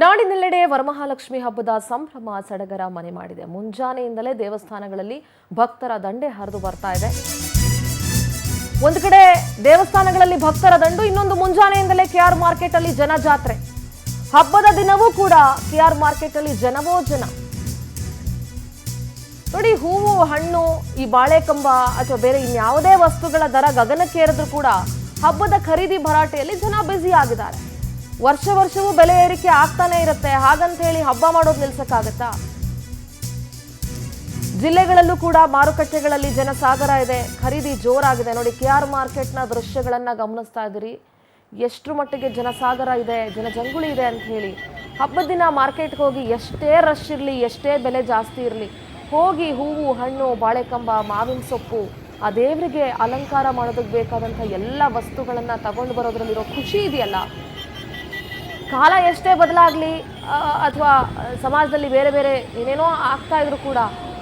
ನಾಡಿನೆಲ್ಲೆಡೆ ವರಮಹಾಲಕ್ಷ್ಮಿ ಹಬ್ಬದ ಸಂಭ್ರಮ ಸಡಗರ ಮನೆ ಮಾಡಿದೆ. ಮುಂಜಾನೆಯಿಂದಲೇ ದೇವಸ್ಥಾನಗಳಲ್ಲಿ ಭಕ್ತರ ದಂಡೆ ಹರಿದು ಬರ್ತಾ ಇದೆ. ಒಂದು ಕಡೆ ದೇವಸ್ಥಾನಗಳಲ್ಲಿ ಭಕ್ತರ ದಂಡು, ಇನ್ನೊಂದು ಮುಂಜಾನೆಯಿಂದಲೇ ಕೆಆರ್ ಮಾರ್ಕೆಟ್ ಅಲ್ಲಿ ಜನ ಜಾತ್ರೆ. ಹಬ್ಬದ ದಿನವೂ ಕೂಡ ಕೆಆರ್ ಮಾರ್ಕೆಟ್ ಅಲ್ಲಿ ಜನವೋ ಜನ. ನೋಡಿ, ಹೂವು, ಹಣ್ಣು, ಈ ಬಾಳೆಕಂಬ ಅಥವಾ ಬೇರೆ ಇನ್ಯಾವುದೇ ವಸ್ತುಗಳ ದರ ಗಗನಕ್ಕೇರಿದ್ರು ಕೂಡ ಹಬ್ಬದ ಖರೀದಿ ಭರಾಟೆಯಲ್ಲಿ ಜನ ಬ್ಯುಸಿ ಆಗಿದ್ದಾರೆ. ವರ್ಷವೂ ಬೆಲೆ ಏರಿಕೆ ಆಗ್ತಾನೆ ಇರುತ್ತೆ. ಹಾಗಂತ ಹೇಳಿ ಹಬ್ಬ ಮಾಡೋದು ನಿಲ್ಸಕ್ಕಾಗತ್ತಾ? ಜಿಲ್ಲೆಗಳಲ್ಲೂ ಕೂಡ ಮಾರುಕಟ್ಟೆಗಳಲ್ಲಿ ಜನಸಾಗರ ಇದೆ, ಖರೀದಿ ಜೋರಾಗಿದೆ. ನೋಡಿ, ಕೆಆರ್ ಮಾರ್ಕೆಟ್ನ ದೃಶ್ಯಗಳನ್ನ ಗಮನಿಸ್ತಾ ಇದ್ದೀರಿ. ಎಷ್ಟರ ಮಟ್ಟಿಗೆ ಜನಸಾಗರ ಇದೆ, ಜನಜಂಗುಳಿ ಇದೆ ಅಂತ ಹೇಳಿ. ಹಬ್ಬದ ದಿನ ಮಾರ್ಕೆಟ್ಗೆ ಹೋಗಿ ಎಷ್ಟೇ ರಶ್ ಇರಲಿ, ಎಷ್ಟೇ ಬೆಲೆ ಜಾಸ್ತಿ ಇರಲಿ, ಹೋಗಿ ಹೂವು, ಹಣ್ಣು, ಬಾಳೆಕಂಬ, ಮಾವಿನ ಸೊಪ್ಪು, ಆ ದೇವರಿಗೆ ಅಲಂಕಾರ ಮಾಡೋದಕ್ಕೆ ಬೇಕಾದಂಥ ಎಲ್ಲ ವಸ್ತುಗಳನ್ನು ತಗೊಂಡು ಬರೋದ್ರಲ್ಲಿರೋ ಖುಷಿ ಇದೆಯಲ್ಲ. ಕಾಲ ಎಷ್ಟೇ ಬದಲಾಗಲಿ ಅಥವಾ ಸಮಾಜದಲ್ಲಿ ಬೇರೆ ಬೇರೆ ಏನೇನೋ ಆಗ್ತಾ ಇದ್ರು ಕೂಡ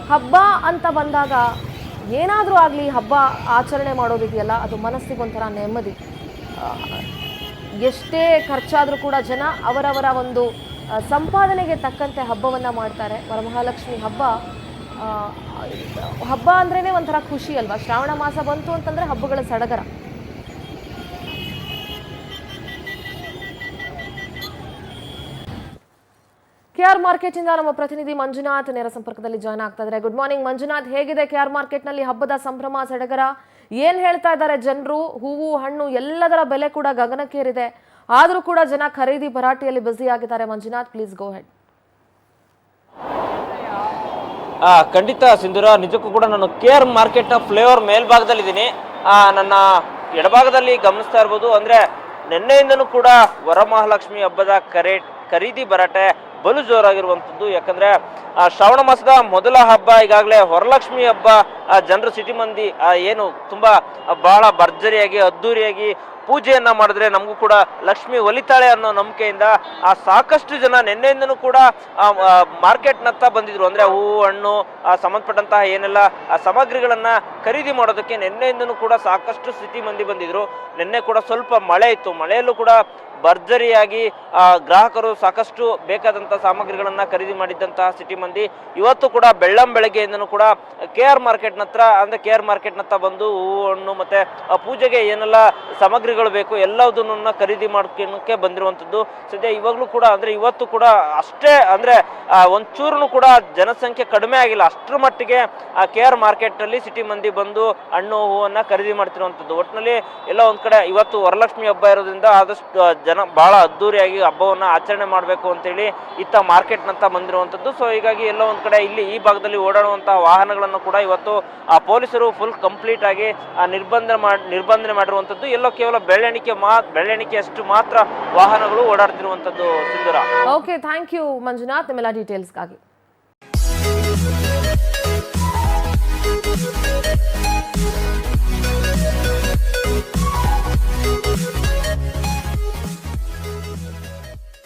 ಹಬ್ಬ ಅಂತ ಬಂದಾಗ ಏನಾದರೂ ಆಗಲಿ ಹಬ್ಬ ಆಚರಣೆ ಮಾಡೋದಿದೆಯಲ್ಲ, ಅದು ಮನಸ್ಸಿಗೊಂಥರ ನೆಮ್ಮದಿ. ಎಷ್ಟೇ ಖರ್ಚಾದರೂ ಕೂಡ ಜನ ಅವರವರ ಒಂದು ಸಂಪಾದನೆಗೆ ತಕ್ಕಂತೆ ಹಬ್ಬವನ್ನು ಮಾಡ್ತಾರೆ. ವರಮಹಾಲಕ್ಷ್ಮಿ ಹಬ್ಬ ಅಂದ್ರೇ ಒಂಥರ ಖುಷಿ ಅಲ್ವಾ? ಶ್ರಾವಣ ಮಾಸ ಬಂತು ಅಂತಂದರೆ ಹಬ್ಬಗಳ ಸಡಗರ. ಕೆಆರ್ ಮಾರ್ಕೆಟ್ ಇಂದ ನಮ್ಮ ಪ್ರತಿನಿಧಿ ಮಂಜುನಾಥ್ ನೇರ ಸಂಪರ್ಕದಲ್ಲಿ ಜಾಯ್ನ್ ಆಗ್ತಾ ಇದ್ದಾರೆ. ಗುಡ್ ಮಾರ್ನಿಂಗ್ ಮಂಜುನಾಥ್, ಹೇಗಿದೆ ಕೆಆರ್ ಮಾರ್ಕೆಟ್ ನಲ್ಲಿ ಹಬ್ಬದ ಸಂಭ್ರಮ ಸಡಗರ? ಏನ್ ಹೇಳ್ತಾ ಇದ್ದಾರೆ ಜನರು? ಹೂವು, ಹಣ್ಣು ಎಲ್ಲದರ ಬೆಲೆ ಕೂಡ ಗಗನಕ್ಕೇರಿದೆ, ಆದರೂ ಕೂಡ ಜನ ಖರೀದಿ ಭರಾಟೆಯಲ್ಲಿ ಬ್ಯುಸಿ ಆಗಿದ್ದಾರೆ. Manjunath, please go head. ಖಂಡಿತ ಸಿಂಧೂರ, ನಿಜಕ್ಕೂ ಕೂಡ ನಾನು ಕೆಆರ್ ಮಾರ್ಕೆಟ್ ಫ್ಲೇವರ್ ಮೇಲ್ಭಾಗದಲ್ಲಿ ಇದ್ದೀನಿ. ನನ್ನ ಎಡಭಾಗದಲ್ಲಿ ಗಮನಿಸ್ತಾ ಇರ್ಬೋದು, ಅಂದ್ರೆ ನಿನ್ನೆಯಿಂದನೂ ಕೂಡ ವರಮಹಾಲಕ್ಷ್ಮಿ ಹಬ್ಬದ ಖರೀದಿ ಭರಾಟೆ ಬಲು ಜೋರಾಗಿರುವಂಥದ್ದು. ಯಾಕಂದ್ರೆ ಶ್ರಾವಣ ಮಾಸದ ಮೊದಲ ಹಬ್ಬ, ಈಗಾಗಲೇ ವರಲಕ್ಷ್ಮಿ ಹಬ್ಬ ಜನರು ಸಿಟಿ ಮಂದಿ ಏನು ತುಂಬಾ ಬಹಳ ಭರ್ಜರಿಯಾಗಿ ಅದ್ದೂರಿಯಾಗಿ ಪೂಜೆಯನ್ನ ಮಾಡಿದ್ರೆ ನಮಗೂ ಕೂಡ ಲಕ್ಷ್ಮಿ ಒಲಿತಾಳೆ ಅನ್ನೋ ನಂಬಿಕೆಯಿಂದ ಸಾಕಷ್ಟು ಜನ ನಿನ್ನೆಯಿಂದನೂ ಕೂಡ ಮಾರ್ಕೆಟ್ನತ್ತ ಬಂದಿದ್ರು. ಅಂದ್ರೆ ಹೂವು, ಹಣ್ಣು ಸಂಬಂಧಪಟ್ಟಂತಹ ಏನೆಲ್ಲ ಸಾಮಗ್ರಿಗಳನ್ನ ಖರೀದಿ ಮಾಡೋದಕ್ಕೆ ನಿನ್ನೆಯಿಂದನೂ ಕೂಡ ಸಾಕಷ್ಟು ಸಿಟಿ ಮಂದಿ ಬಂದಿದ್ರು. ನಿನ್ನೆ ಕೂಡ ಸ್ವಲ್ಪ ಮಳೆ ಇತ್ತು, ಮಳೆಯಲ್ಲೂ ಕೂಡ ಭರ್ಜರಿಯಾಗಿ ಗ್ರಾಹಕರು ಸಾಕಷ್ಟು ಬೇಕಾದಂತಹ ಸಾಮಗ್ರಿಗಳನ್ನ ಖರೀದಿ ಮಾಡಿದ್ದಂತಹ ಸಿಟಿ ಮಂದಿ ಇವತ್ತು ಕೂಡ ಬೆಳಗ್ಗೆಯಿಂದನೂ ಕೂಡ ಕೆಆರ್ ಮಾರ್ಕೆಟ್ನತ್ತ ಬಂದು ಹೂವು, ಹಣ್ಣು ಮತ್ತೆ ಪೂಜೆಗೆ ಏನೆಲ್ಲ ಸಾಮಗ್ರಿಗಳು ಬೇಕು ಎಲ್ಲದನ್ನ ಖರೀದಿ ಮಾಡ್ಕೊಳಕ್ಕೆ ಬಂದಿರುವಂತದ್ದು. ಸದ್ಯ ಇವಾಗ್ಲೂ ಕೂಡ ಅಂದ್ರೆ ಇವತ್ತು ಕೂಡ ಅಷ್ಟೇ, ಅಂದ್ರೆ ಒಂಚೂರು ಕೂಡ ಜನಸಂಖ್ಯೆ ಕಡಿಮೆ ಆಗಿಲ್ಲ. ಅಷ್ಟರ ಮಟ್ಟಿಗೆ ಕೆಆರ್ ಮಾರ್ಕೆಟ್ ಅಲ್ಲಿ ಸಿಟಿ ಮಂದಿ ಬಂದು ಹಣ್ಣು, ಹೂವನ್ನ ಖರೀದಿ ಮಾಡ್ತಿರುವಂತದ್ದು. ಒಟ್ಟಿನಲ್ಲಿ ಎಲ್ಲ ಒಂದ್ ಕಡೆ ಇವತ್ತು ವರಲಕ್ಷ್ಮಿ ಹಬ್ಬ ಇರೋದ್ರಿಂದ ಆದಷ್ಟು ಜನ ಬಹಳ ಅದ್ದೂರಿಯಾಗಿ ಹಬ್ಬವನ್ನ ಆಚರಣೆ ಮಾಡಬೇಕು ಅಂತೇಳಿ ಇತ್ತ ಮಾರ್ಕೆಟ್ನಂತ ಬಂದಿರುವಂತದ್ದು. ಸೊ ಹೀಗಾಗಿ ಎಲ್ಲ ಒಂದ್ ಕಡೆ ಇಲ್ಲಿ ಈ ಭಾಗದಲ್ಲಿ ಓಡಾಡುವಂತಹ ವಾಹನಗಳನ್ನು ಕೂಡ ಇವತ್ತು ಪೊಲೀಸರು ಫುಲ್ ಕಂಪ್ಲೀಟ್ ಆಗಿ ನಿರ್ಬಂಧನೆ ಮಾಡಿರುವಂತದ್ದು. ಎಲ್ಲೋ ಕೇವಲ ಬೆಳ್ಳೆಣಿಕೆ ಅಷ್ಟು ಮಾತ್ರ ವಾಹನಗಳು ಓಡಾಡ್ತಿರುವಂತದ್ದು. ಸಿಂಧೂರ, ಓಕೆ, ಥ್ಯಾಂಕ್ ಯು ಮಂಜುನಾಥ್ ನಿಮ್ಮೆಲ್ಲ ಡೀಟೇಲ್ಸ್ಗಾಗಿ.